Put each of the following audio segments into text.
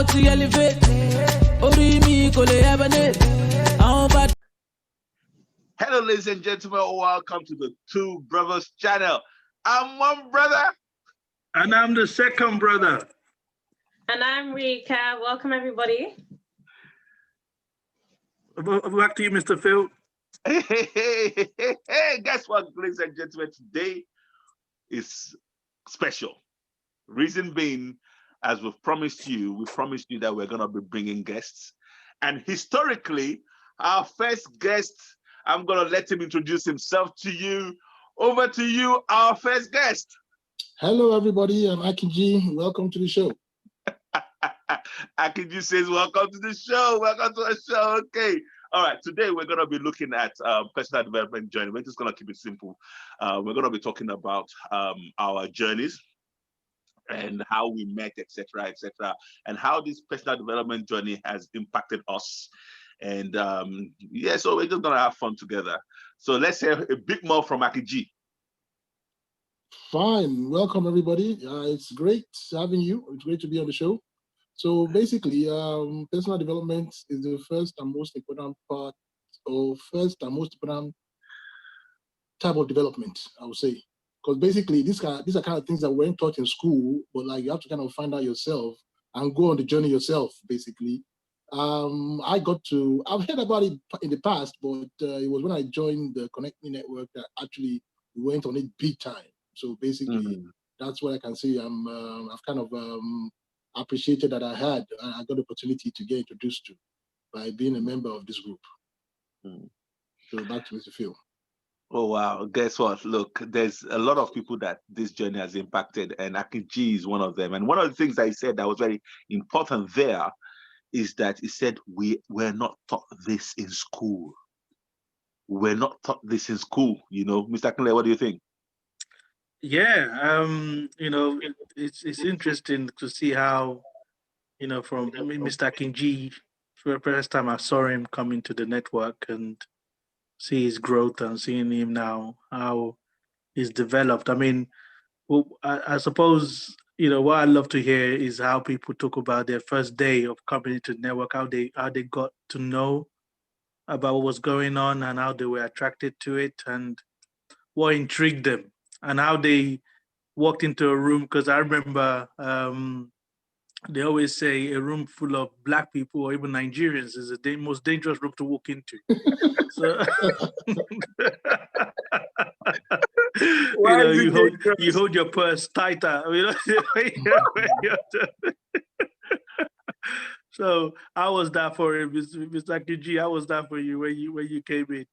to elevate. Hello, ladies and gentlemen. Welcome to the Two Brothers channel. I'm one brother. And I'm the second brother. And I'm Rika. Welcome, everybody. Back to you, Mr. Phil. Hey, guess what, ladies and gentlemen? Today is special. Reason being, as we promised you that we're going to be bringing guests. And historically, our first guest, I'm going to let him introduce himself to you. Over to you, our first guest. Hello, everybody. I'm Akinji. Welcome to the show. Akinji says, welcome to the show. Welcome to the show. Okay. All right. Today, we're going to be looking at personal development journey. We're just going to keep it simple. We're going to be talking about our journeys and how we met, etc., and how this personal development journey has impacted us. And yeah, so we're just going to have fun together. So let's hear a bit more from Akinji. Fine. Welcome, everybody. It's great having you. It's great to be on the show. So basically, personal development is the first and most important part, or first and most important type of development, I would say. Because basically, these are kind of things that weren't taught in school, but like you have to kind of find out yourself and go on the journey yourself, basically. I've heard about it in the past, but it was when I joined the Connect Me network that actually we went on it big time. So basically, that's what I can say. I've kind of appreciated that I got the opportunity to get introduced to by being a member of this group. So back to Mr. Phil. Oh, wow. Guess what? Look, there's a lot of people that this journey has impacted, and Akinji is one of them. And one of the things I said that was very important there is that he said, we were not taught this in school. We're not taught this in school, you know. Mr. Akinle, what do you think? Yeah, you know, it's interesting to see how, you know, from Mr. Akinji, for the first time I saw him come into the network and see his growth and seeing him now, how he's developed. I mean, well, I suppose, you know, what I love to hear is how people talk about their first day of coming into the network, how they got to know about what was going on and how they were attracted to it and what intrigued them and how they walked into a room. Because I remember they always say a room full of Black people or even Nigerians is the most dangerous room to walk into. So, you hold your purse tighter. You know? So how was that for him, Mr. Akinji? How was that for you when you came in?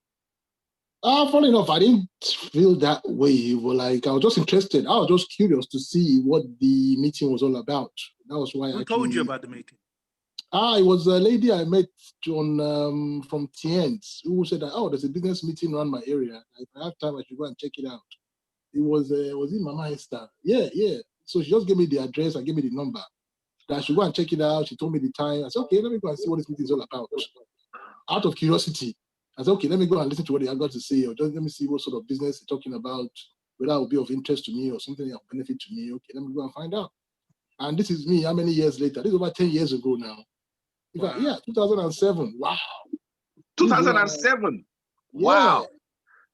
Funny enough, I didn't feel that way. But like I was just interested. I was just curious to see what the meeting was all about. That was why Who told you about the meeting? It was a lady I met on from Tienz who said that, oh, there's a business meeting around my area. If I have time, I should go and check it out. It was it Mama Esther? Yeah. So she just gave me the address and gave me the number. That I should go and check it out. She told me the time. I said, okay, let me go and see what this meeting is all about. Out of curiosity, I said, okay, let me go and listen to what they have got to say, or just let me see what sort of business they're talking about, whether it will be of interest to me or something of benefit to me. Okay, let me go and find out. And this is me, how many years later? This is over 10 years ago now. In fact, yeah, 2007. Wow. 2007? Wow. Yeah.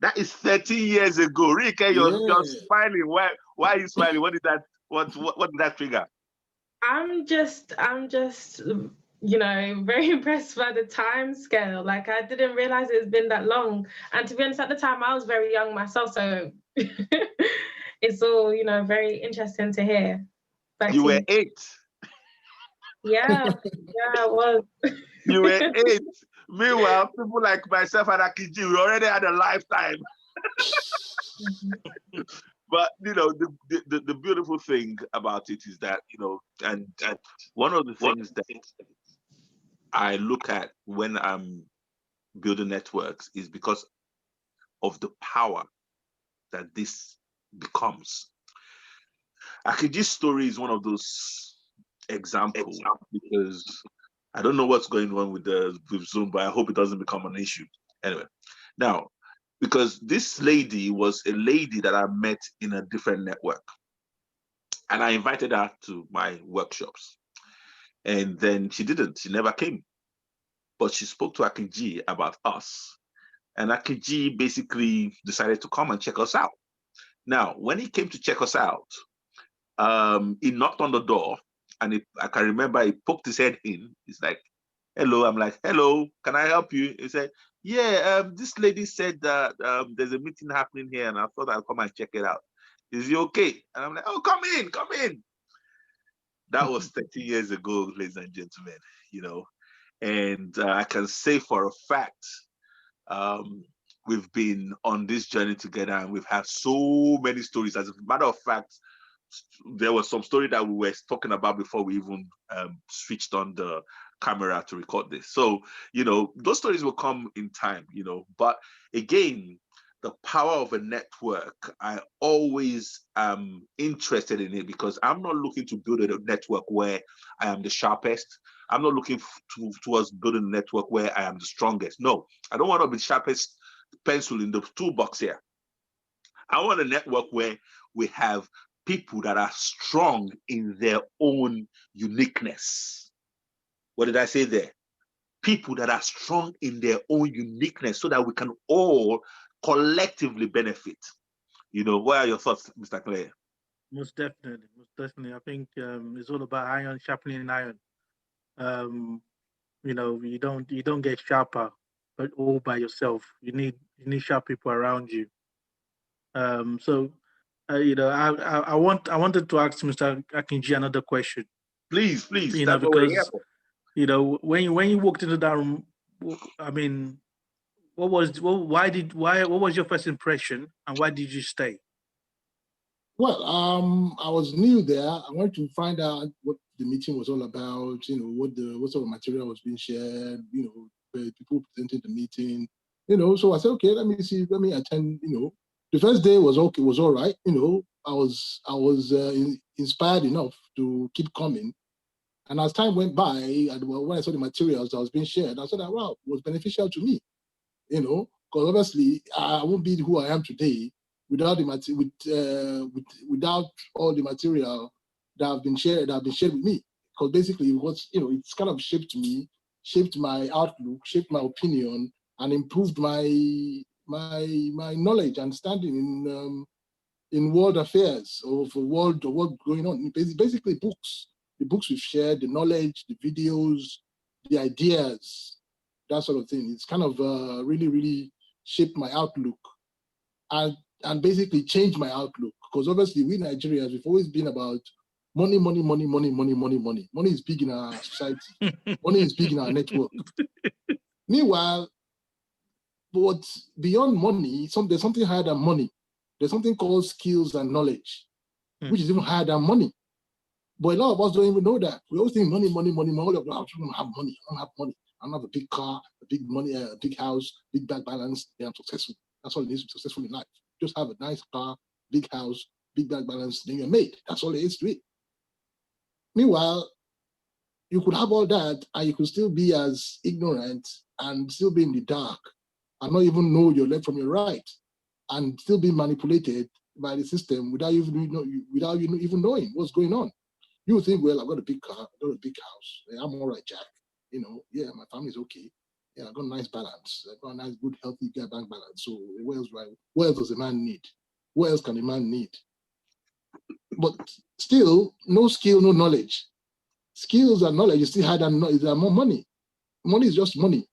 That is 13 years ago. Rika, you're smiling. Why are you smiling? What did that trigger? I'm just, you know, very impressed by the time scale. Like, I didn't realize it's been that long. And to be honest, at the time, I was very young myself. So it's all, you know, very interesting to hear. You were 8. Yeah, I was. You were 8. Meanwhile, people like myself and Akinji, we already had a lifetime. But you know, the beautiful thing about it is that, you know, and one of the things that I look at when I'm building networks is because of the power that this becomes. Akinji's story is one of those examples because I don't know what's going on with Zoom, but I hope it doesn't become an issue. Anyway, now, because this lady was a lady that I met in a different network, and I invited her to my workshops. And then she didn't. She never came. But she spoke to Akinji about us. And Akinji basically decided to come and check us out. Now, when he came to check us out, he knocked on the door, and I can remember he poked his head in. He's like, "Hello." I'm like, "Hello, can I help you?" He said, "Yeah, this lady said that there's a meeting happening here, and I thought I'll come and check it out. Is it okay?" And I'm like, "Oh, come in, come in." That was 30 years ago, ladies and gentlemen, you know. And I can say for a fact, um, we've been on this journey together, and we've had so many stories. As a matter of fact, there was some story that we were talking about before we even switched on the camera to record this. So, you know, those stories will come in time, you know. But again, the power of a network, I always am interested in it, because I'm not looking to build a network where I am the sharpest. I'm not looking towards building a network where I am the strongest. No, I don't want to be the sharpest pencil in the toolbox here. I want a network where we have people that are strong in their own uniqueness. What did I say there? People that are strong in their own uniqueness, so that we can all collectively benefit. You know, what are your thoughts, Mr. Clay? Most definitely, most definitely. I think it's all about iron sharpening iron. Um, you know, you don't get sharper, but all by yourself. You need sharp people around you. So, you know, I wanted to ask Mr. Akinji another question. Please, please, You know, that's what we're here because for. you know when you walked into that room, I mean, what was your first impression, and why did you stay? Well, I was new there. I wanted to find out what the meeting was all about. You know, what sort of material was being shared. You know, where people presented the meeting. You know, so I said, okay, let me see, let me attend. You know, the first day was okay, was all right. You know, I was inspired enough to keep coming. And as time went by, and when I saw the materials that was being shared, I said that wow, it was beneficial to me. You know, because obviously I won't be who I am today without without all the material that have been shared with me. Because basically, it's kind of shaped me, shaped my outlook, shaped my opinion, and improved my knowledge and standing in world affairs or for world going on. Basically, books, the books we've shared, the knowledge, the videos, the ideas, that sort of thing. It's kind of really, really shaped my outlook and basically changed my outlook. Because obviously, we Nigerians, we've always been about money, money, money, money, money, money, money. Money is big in our society. Money is big in our network. Meanwhile, but beyond money, there's something higher than money. There's something called skills and knowledge, which is even higher than money. But a lot of us don't even know that. We always think money, money, money, money. I don't have money. I don't have money. I don't have a big car, a big money, a big house, big bank balance. Yeah, I'm successful. That's all it is to be successful in life. Just have a nice car, big house, big bank balance, then you're made. That's all it is to it. Meanwhile, you could have all that and you could still be as ignorant and still be in the dark and not even know your left from your right and still be manipulated by the system without you even knowing what's going on. You would think, well, I've got a big car, I've got a big house, I'm all right, Jack. You know, yeah, my family's okay. Yeah, I've got a nice balance. I've got a nice, good, healthy bank balance. So what else does a man need? What else can a man need? But still, no skill, no knowledge. Skills and knowledge is still higher than more money. Money is just money.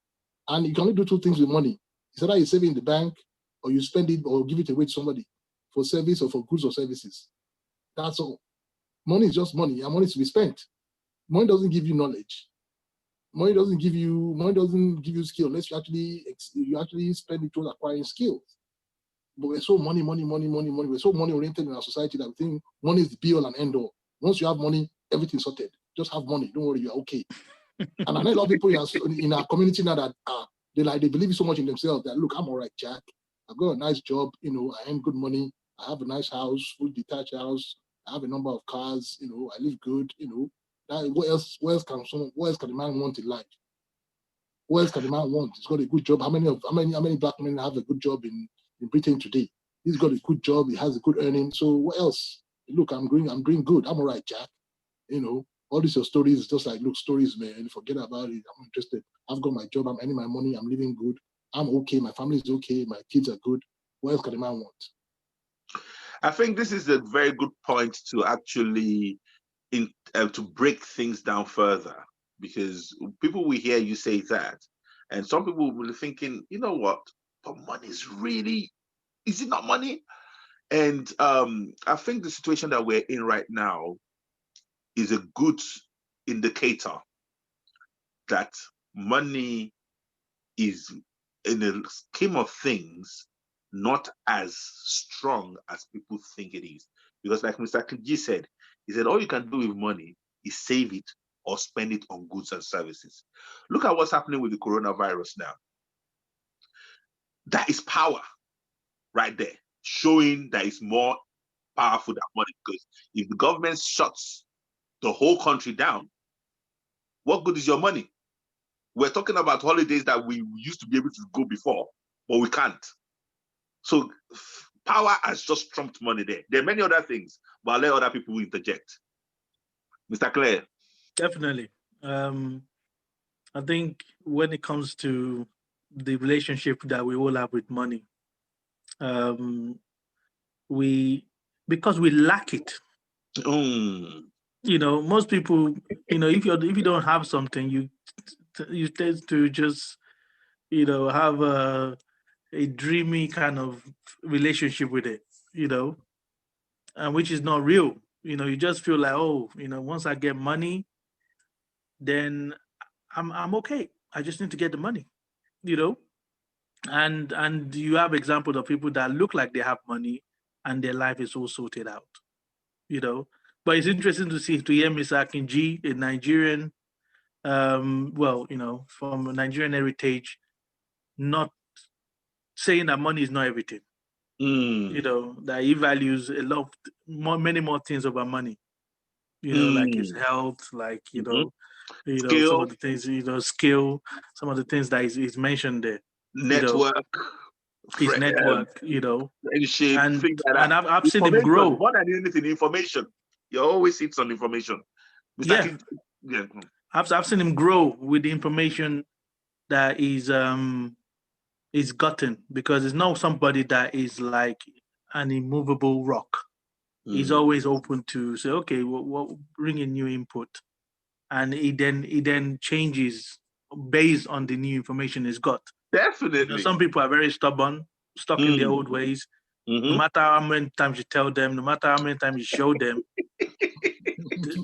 And you can only do two things with money. It's either you save it in the bank or you spend it or give it away to somebody for service or for goods or services. That's all. Money is just money, and money is to be spent. Money doesn't give you knowledge. Money doesn't give you skill unless you actually spend it towards acquiring skills. But we're so money, money, money, money, money. We're so money oriented in our society that we think money is the be all and end all. Once you have money, everything's sorted. Just have money. Don't worry, you're okay. And I know a lot of people in our community now that they believe so much in themselves that look, I'm all right, Jack. I've got a nice job, you know, I earn good money, I have a nice house, full detached house, I have a number of cars, you know, I live good, you know. What else can a man want in life? What else can a man want? He's got a good job. How many black men have a good job in Britain today? He's got a good job, he has a good earning. So what else? Look, I'm doing good. I'm all right, Jack. You know, all these your stories is just like, look, stories, man, forget about it. I'm interested. I've got my job. I'm earning my money. I'm living good. I'm okay. My family is okay. My kids are good. What else can a man want? I think this is a very good point to actually to break things down further, because people will hear you say that, and some people will be thinking, you know what, but money is really, is it not money? And I think the situation that we're in right now is a good indicator that money is, in the scheme of things, not as strong as people think it is. Because like Mr. Kiji said, he said, all you can do with money is save it or spend it on goods and services. Look at what's happening with the coronavirus now. That is power right there, showing that it's more powerful than money. Because if the government shuts the whole country down, what good is your money? We're talking about holidays that we used to be able to go before, but we can't. So power has just trumped money there. There are many other things, but I'll let other people interject. Mr. Claire. Definitely. I think when it comes to the relationship that we all have with money, because we lack it. You know, most people, you know, if you don't have something, you tend to just, you know, have a dreamy kind of relationship with it, you know, and which is not real. You know, you just feel like, oh, you know, once I get money, then I'm okay. I just need to get the money, you know. And you have examples of people that look like they have money and their life is all sorted out, you know. But it's interesting to hear Mr. Akinji, a Nigerian, well, you know, from a Nigerian heritage, not saying that money is not everything. You know, that he values a lot many more things over money. You know, like his health, like you know, some of the things, you know, skill, some of the things that is mentioned there. Network, you know, his network, you know, friendship, and things like that. I've seen him grow. More than anything, information. You always hit on information. Yeah. I've seen him grow with the information that is gotten, because it's not somebody that is like an immovable rock. He's always open to say, okay, what bring in new input, and he then changes based on the new information he's got. Definitely. You know, some people are very stubborn, stuck in their old ways. No matter how many times you tell them, no matter how many times you show them,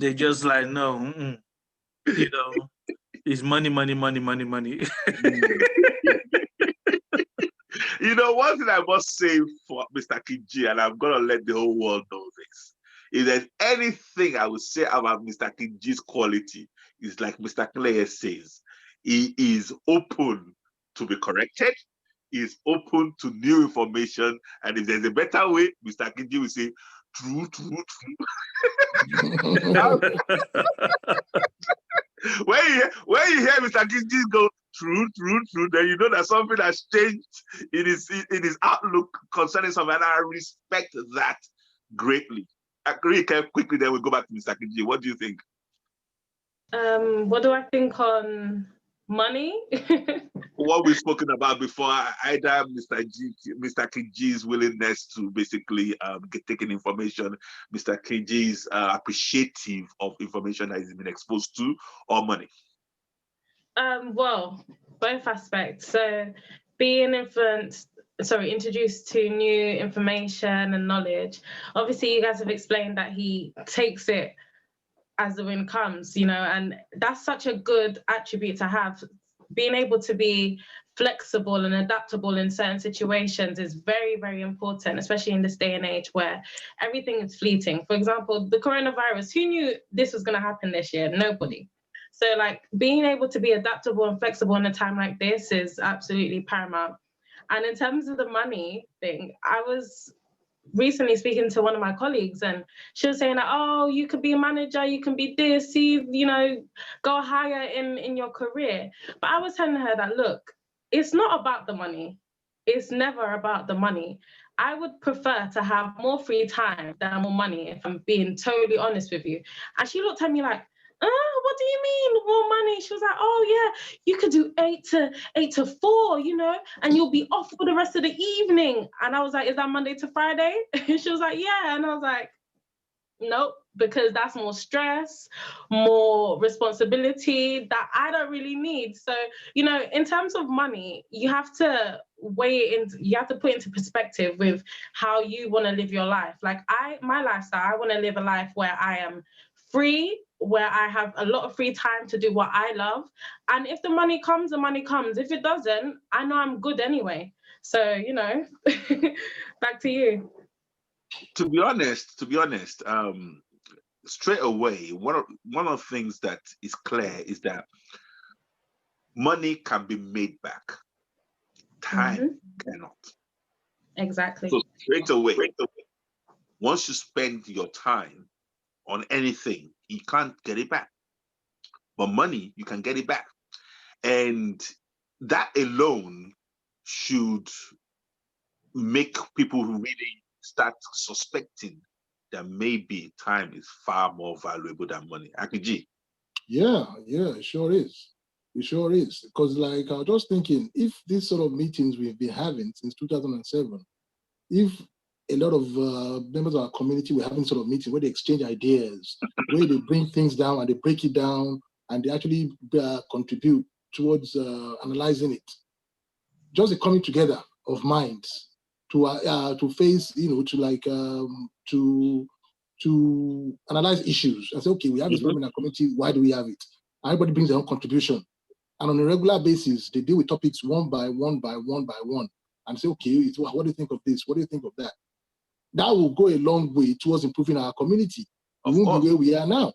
they just like, no, you know, it's money, money, money, money, money. You know, one thing I must say for Mr. Kiji, and I'm gonna let the whole world know this, if there's anything I would say about Mr. Kiji's quality, is like Mr. Clay says, he is open to be corrected, he is open to new information, and if there's a better way, Mr. Kiji will say, true, true, true. when you hear Mr. Kiji go, true, true, true, then you know that something has changed in his outlook concerning something, and I respect that greatly. Really quickly, then we'll go back to Mr. Kiji. What do you think? What do I think on money? What we've spoken about before, either Mr. Kiji's willingness to basically taking information, Mr. Kiji's appreciative of information that he's been exposed to, or money. Well, both aspects. So being introduced to new information and knowledge. Obviously, you guys have explained that he takes it as the wind comes, you know, and that's such a good attribute to have. Being able to be flexible and adaptable in certain situations is very, very important, especially in this day and age where everything is fleeting. For example, the coronavirus, who knew this was going to happen this year? Nobody. So like being able to be adaptable and flexible in a time like this is absolutely paramount. And in terms of the money thing, I was recently speaking to one of my colleagues, and she was saying that, oh, you could be a manager, you can be this, you know, go higher in your career. But I was telling her that, look, it's not about the money. It's never about the money. I would prefer to have more free time than more money, if I'm being totally honest with you. And she looked at me like, What do you mean more money? She was like, oh yeah, you could do 8 to 4, and you'll be off for the rest of the evening. And I was like, is that Monday to Friday? She was like, yeah. And I was like, nope, because that's more stress, more responsibility that I don't really need. So, in terms of money, you have to weigh it in, you have to put into perspective with how you want to live your life. Like my lifestyle, I want to live a life where I am free, where I have a lot of free time to do what I love. And if the money comes, the money comes. If it doesn't, I know I'm good anyway. So, back to you. To be honest, straight away, one of the things that is clear is that money can be made back, time cannot. Exactly. So straight away, once you spend your time on anything, you can't get it back. But money, you can get it back. And that alone should make people really start suspecting that maybe time is far more valuable than money. Akiji. Yeah, it sure is. It sure is. Because, like, I was just thinking, if this sort of meetings we've been having since 2007, if a lot of members of our community were having sort of meetings where they exchange ideas, where they bring things down and they break it down and they actually contribute towards analyzing it, just a coming together of minds to face, to analyze issues and say, okay, we have this problem in our community. Why do we have it? Everybody brings their own contribution. And on a regular basis, they deal with topics one by one and say, okay, what do you think of this? What do you think of that? That will go a long way towards improving our community. We won't be where we are now.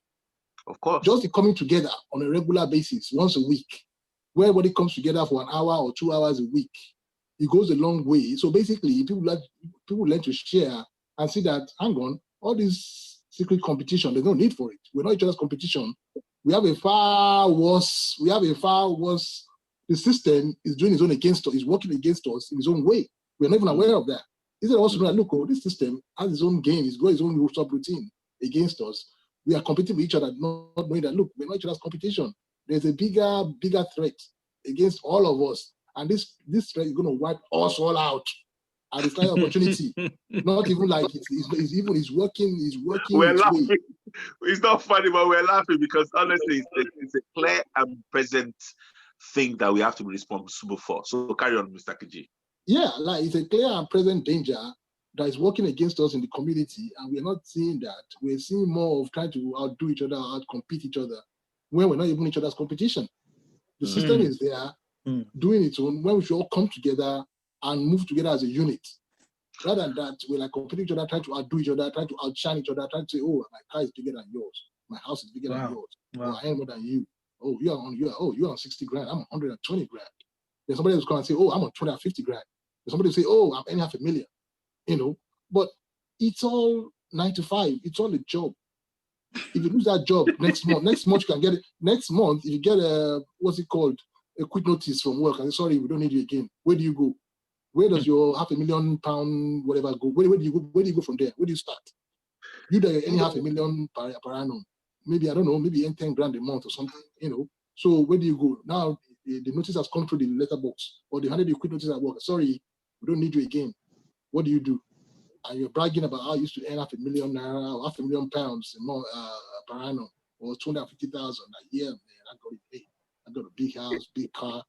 Of course. Just the coming together on a regular basis, once a week, where everybody comes together for an hour or 2 hours a week, it goes a long way. So basically, people learn to share and see that, hang on, all this secret competition, there's no need for it. We're not each other's competition. We have a far worse, the system is doing its own against us, is working against us in its own way. We're not even aware of that. Instead of us to look, this system has its own game, it's got its own subroutine against us. We are competing with each other, not knowing that, look, we're not each other's competition. There's a bigger threat against all of us. And this threat is going to wipe us all out at this kind of opportunity. Not even like it's working. We're laughing. Way. It's not funny, but we're laughing because honestly, it's a clear and present thing that we have to be responsible for. So carry on, Mr. Kiji. Yeah, like it's a clear and present danger that is working against us in the community, and we're not seeing that. We're seeing more of trying to outdo each other, outcompete each other, when we're not even each other's competition. The system is there, doing its own, when we should all come together and move together as a unit. Rather than that, we're like competing each other, trying to outdo each other, trying to outshine each other, trying to say, oh, my car is bigger than yours, my house is bigger than yours, oh, I am more than you. Oh, you're on 60 grand, I'm on 120 grand. There's somebody who's come and say, oh, I'm on 250 grand. There's somebody who say, oh, I'm earning $500,000. But it's all 9 to 5. It's all a job. If you lose that job next month you can get it. Next month, if you get a quit notice from work and say, sorry, we don't need you again. Where do you go? Where does your £500,000 whatever go? Where do you go? Where do you go from there? Where do you start? You that you're earning $500,000 per annum, maybe I don't know, maybe earn 10 grand a month or something. So where do you go now? The notice has come through the letterbox, or they handed you a quit notice at work. Sorry, we don't need you again. What do you do? And you're bragging about how you used to earn £500,000 or £500,000 a month per annum, or 250,000 a year. Man, I got it paid. I got a big house, big car.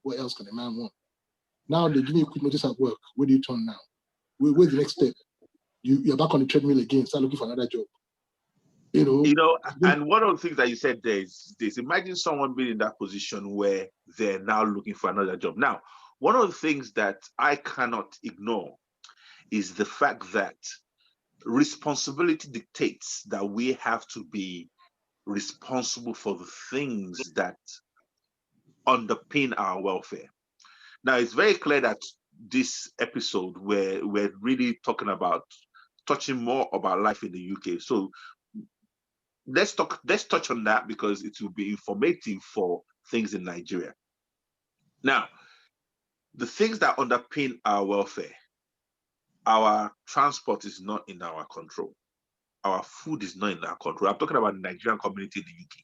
What else can a man want? Now they give you a quick notice at work. Where do you turn now? Where's the next step? You're back on the treadmill again. Start looking for another job. And one of the things that you said there is this: imagine someone being in that position where they're now looking for another job. Now, one of the things that I cannot ignore is the fact that responsibility dictates that we have to be responsible for the things that underpin our welfare. Now, it's very clear that this episode we're really touching more about life in the UK. So let's touch on that because it will be informative for things in Nigeria. Now, the things that underpin our welfare, our transport is not in our control. our food is not in our control. I'm talking about the Nigerian community in the UK,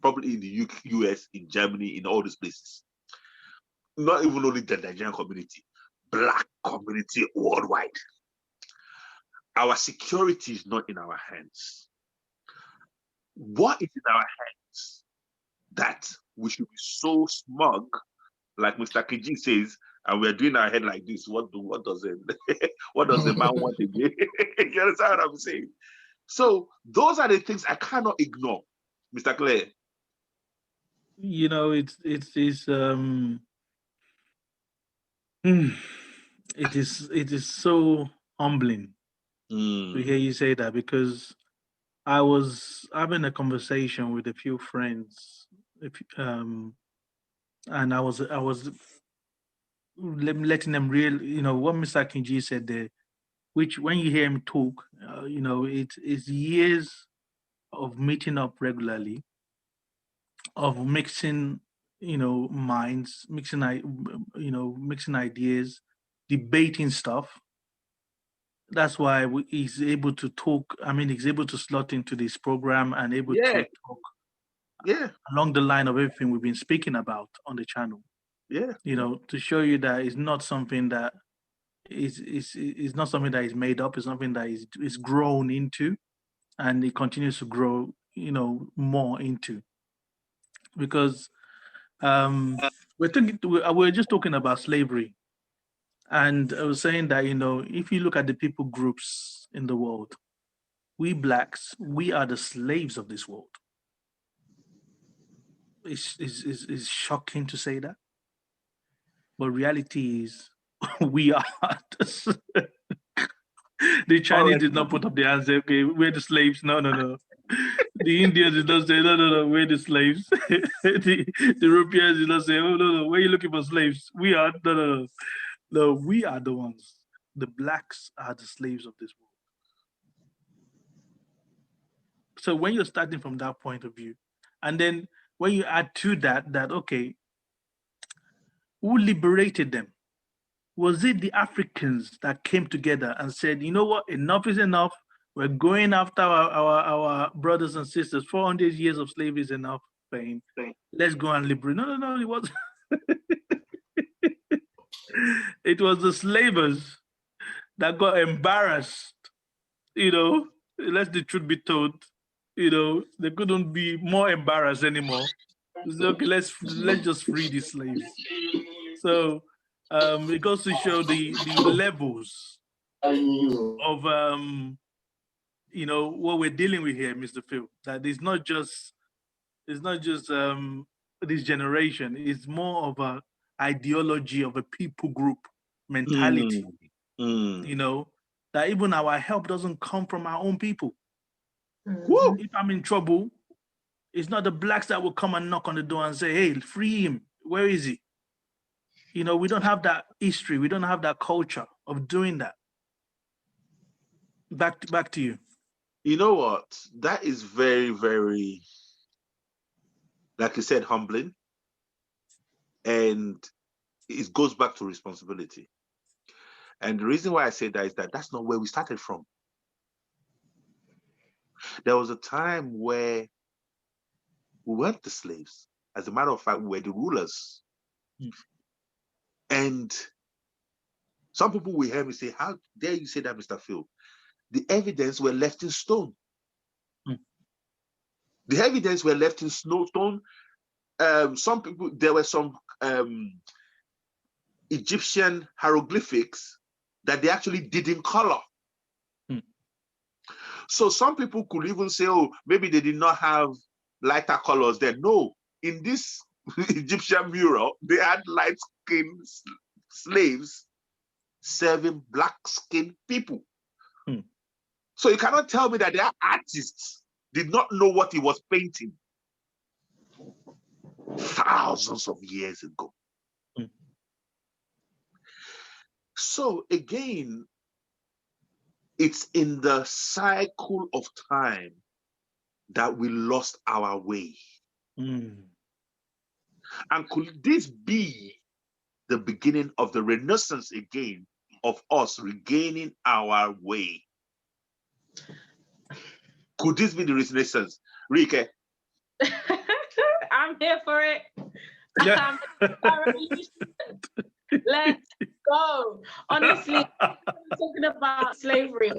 probably in the UK, US, in Germany, in all these places. Not even only the Nigerian community, Black community worldwide. Our security is not in our hands. What is in our hands that we should be so smug, like Mr. KG says, and we're doing our head like this? What does it? What does the man want again? You understand what I'm saying? So those are the things I cannot ignore, Mr. Clay. You know, it is so humbling to hear you say that, because I was having a conversation with a few friends, and I was letting them what Mr. Kinji said there, which when you hear him talk, it's years of meeting up regularly, of mixing, minds, mixing ideas, debating stuff. That's why he's able to talk. I mean, he's able to slot into this program and able to talk along the line of everything we've been speaking about on the channel. Yeah. To show you that it's not something that is not something that is made up. It's something that is grown into, and it continues to grow, more into. Because we're just talking about slavery, and I was saying that if you look at the people groups in the world, we Blacks, we are the slaves of this world. It's shocking to say that, but reality is we are the Chinese did not put up their hands and say, okay, we're the slaves. No. The Indians did not say, no, we're the slaves. the Europeans did not say, oh, no, where are you looking for slaves? We are, no, we are the ones. The Blacks are the slaves of this world. So when you're starting from that point of view, and then when you add to that, okay, who liberated them? Was it the Africans that came together and said, you know what, enough is enough. We're going after our brothers and sisters. 400 years of slavery is enough pain. Let's go and liberate. No, it wasn't. It was the slavers that got embarrassed. Let the truth be told. They couldn't be more embarrassed anymore. So, okay, let's just free the slaves. So it goes to show the levels of what we're dealing with here, Mr. Phil. That it's not just this generation. It's more of a ideology of a people group mentality. That even our help doesn't come from our own people. If I'm in trouble, it's not the Blacks that will come and knock on the door and say, hey, free him. Where is he? We don't have that history. We don't have that culture of doing that. Back to you. You know what? That is very, very, like you said, humbling. And it goes back to responsibility. And the reason why I say that is that that's not where we started from. There was a time where we weren't the slaves. As a matter of fact, we were the rulers. And some people will hear me say, how dare you say that, Mr. Phil? The evidence were left in stone. The evidence were left in stone. Some people, there were some Egyptian hieroglyphics that they actually did in color. So some people could even say, oh, maybe they did not have lighter colors there. No, in this Egyptian mural, they had light-skinned slaves serving black-skinned people. So you cannot tell me that their artists did not know what he was painting thousands of years ago. So again, it's in the cycle of time that we lost our way. And could this be the beginning of the renaissance again of us regaining our way? Could this be the Renaissance? Rike? I'm here for it. Yeah. Let's go. Honestly, talking about slavery,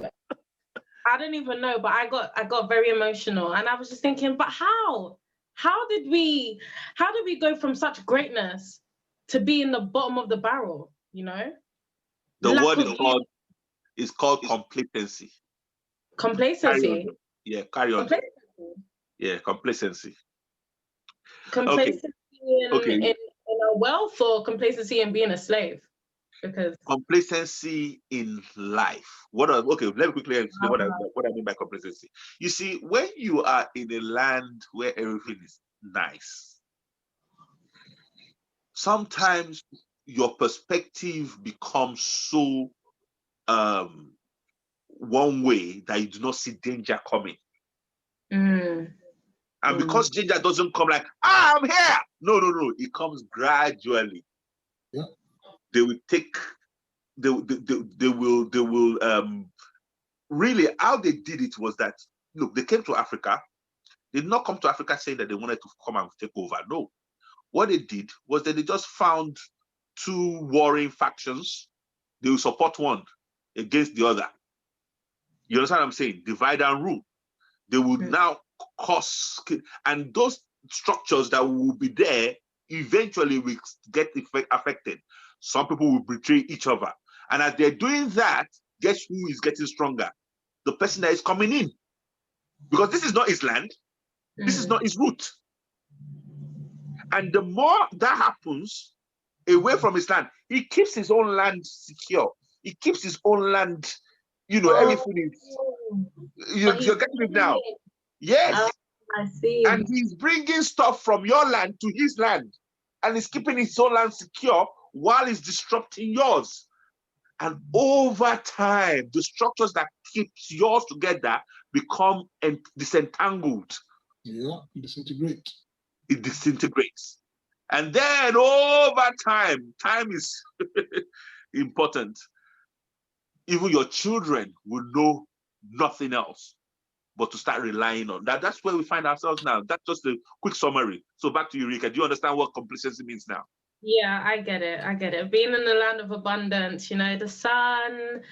I don't even know, but I got very emotional, and I was just thinking, but how? How did we go from such greatness to be in the bottom of the barrel? You know, The lack word of is called complacency. complacency. Yeah, carry on. Complacency. Yeah, complacency. Complacency Okay. in a wealth, or complacency in being a slave? Because Complacency in life. Okay, let me quickly explain what I mean by complacency. You see, when you are in a land where everything is nice, sometimes your perspective becomes so one way that you do not see danger coming. And because danger doesn't come like, I'm here. No. It comes gradually. Yeah. They will take, they will really, how they did it was that, look, they came to Africa. They did not come to Africa saying that they wanted to come and take over. No. What they did was that they just found two warring factions. They will support one against the other. You understand what I'm saying? Divide and rule. They will now cause, and those structures that will be there eventually will get affected. Some people will betray each other. And as they're doing that, guess who is getting stronger? The person that is coming in. Because this is not his land. This is not his root. And the more that happens away from his land, he keeps his own land secure. He keeps his own land, everything is, you're getting it now. Yes. I see. And he's bringing stuff from your land to his land. And he's keeping his own land secure while he's disrupting yours. And over time, the structures that keeps yours together become disentangled. Yeah, disintegrate. It disintegrates. And then over time is important. Even your children will know nothing else but to start relying on that. That's where we find ourselves now. That's just a quick summary. So back to you, Rika. Do you understand what complacency means now? Yeah, I get it. Being in the land of abundance, the sun,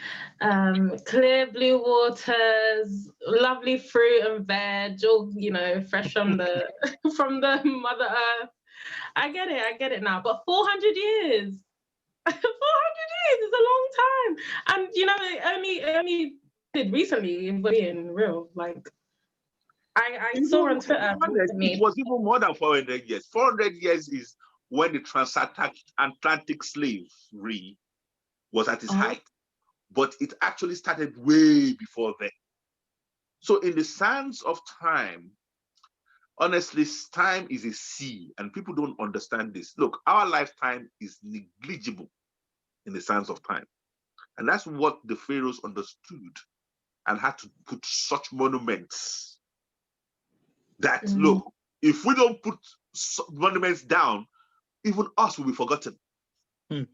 clear blue waters, lovely fruit and veg, all, fresh from the from the Mother Earth. I get it now. But 400 years, 400 years is a long time. And it only did recently, being real. Like I saw on Twitter. It was even more than 400 years. 400 years is when the transatlantic slavery was at its height. But it actually started way before then. So in the sands of time, honestly, time is a sea, and people don't understand this. Look, our lifetime is negligible in the sands of time. And that's what the pharaohs understood and had to put such monuments that, look, if we don't put monuments down, even us will be forgotten. And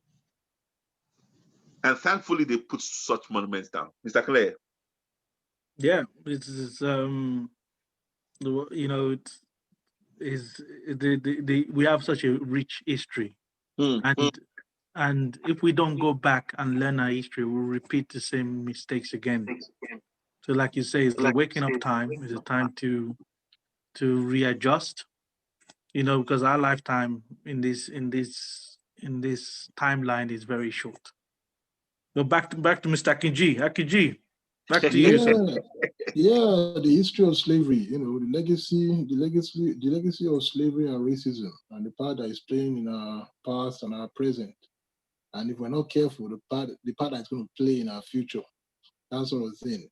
thankfully, they put such monuments down. Mr. Clare. Yeah, it's we have such a rich history, and if we don't go back and learn our history, we'll repeat the same mistakes again. So, like you say, it's the waking up time. It's a time to readjust. Because our lifetime in this timeline is very short. But back to Mr. Akinji. Akinji, back to you. Yeah, the history of slavery, the legacy of slavery and racism, and the part that is playing in our past and our present. And if we're not careful, the part that's going to play in our future, that sort of thing.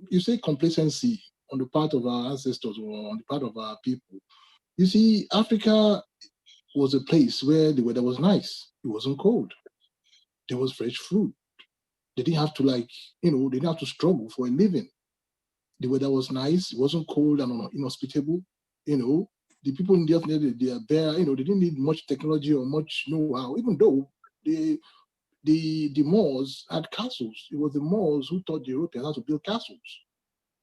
You say complacency on the part of our ancestors or on the part of our people. You see, Africa was a place where the weather was nice. It wasn't cold. There was fresh fruit. They didn't have to they didn't have to struggle for a living. The weather was nice. It wasn't cold and inhospitable. The people in the earth, they are bare. They didn't need much technology or much know-how, even though the Moors had castles. It was the Moors who taught the Europeans how to build castles.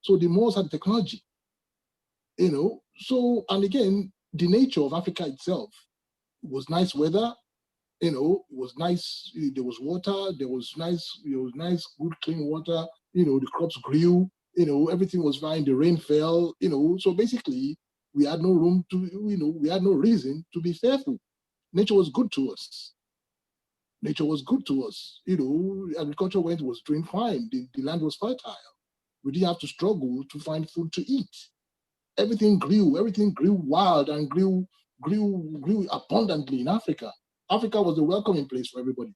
So the Moors had technology, you know. So, and again, the nature of Africa itself was nice weather, you know, it was nice. There was water, there was nice, good, clean water, you know, the crops grew, you know, everything was fine, the rain fell, you know. So basically, we had no room to, you know, we had no reason to be fearful. Nature was good to us. Nature was good to us. You know, agriculture was doing fine. The land was fertile. We didn't have to struggle to find food to eat. Everything grew wild and grew abundantly in Africa. Africa was a welcoming place for everybody.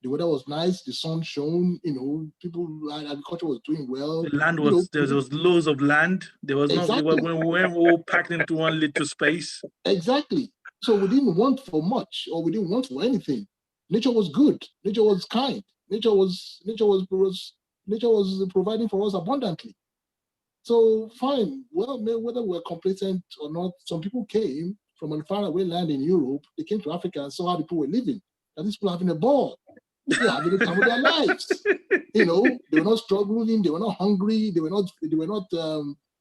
The weather was nice, the sun shone, you know, agriculture was doing well. The land You know, was, there was loads of land. There was not, exactly. when we weren't all packed into one little space. Exactly. So we didn't want for much, or we didn't want for anything. Nature was good. Nature was kind. Nature was providing for us abundantly. So fine. Well, whether we're complacent or not, some people came from a faraway land in Europe. They came to Africa and saw how the people were living. And these people having a ball. They're having the time of their lives. You know, they were not struggling. They were not hungry. They were not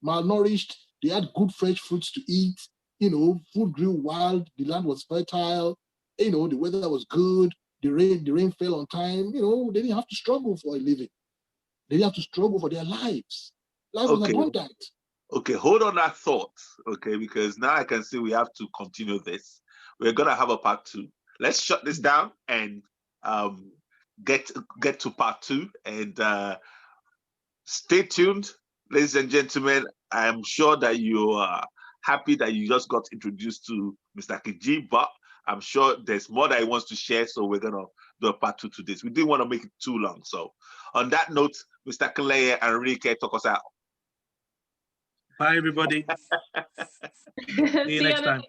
malnourished. They had good fresh fruits to eat. You know, food grew wild. The land was fertile. You know, the weather was good. The rain fell on time. You know, they didn't have to struggle for a living. They didn't have to struggle for their lives. Life was abundant. Okay, hold on that thought, okay, because now I can see we have to continue this. We're gonna have a part 2. Let's shut this down and get to part 2, and stay tuned, ladies and gentlemen. I'm sure that you are happy that you just got introduced to Mr. Akinji, but I'm sure there's more that he wants to share, so we're gonna do a part 2 to this. We didn't want to make it too long. So on that note, Mr. Kaleye and Rike, talk us out. Bye, everybody. See you next time.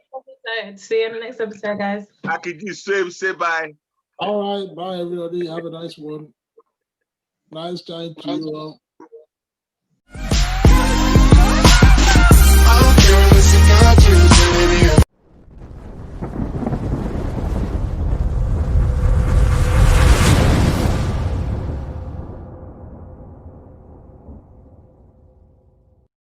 See you in the next episode, guys. Akinji, say bye. All right, bye everybody. Have a nice one. Nice time to you all.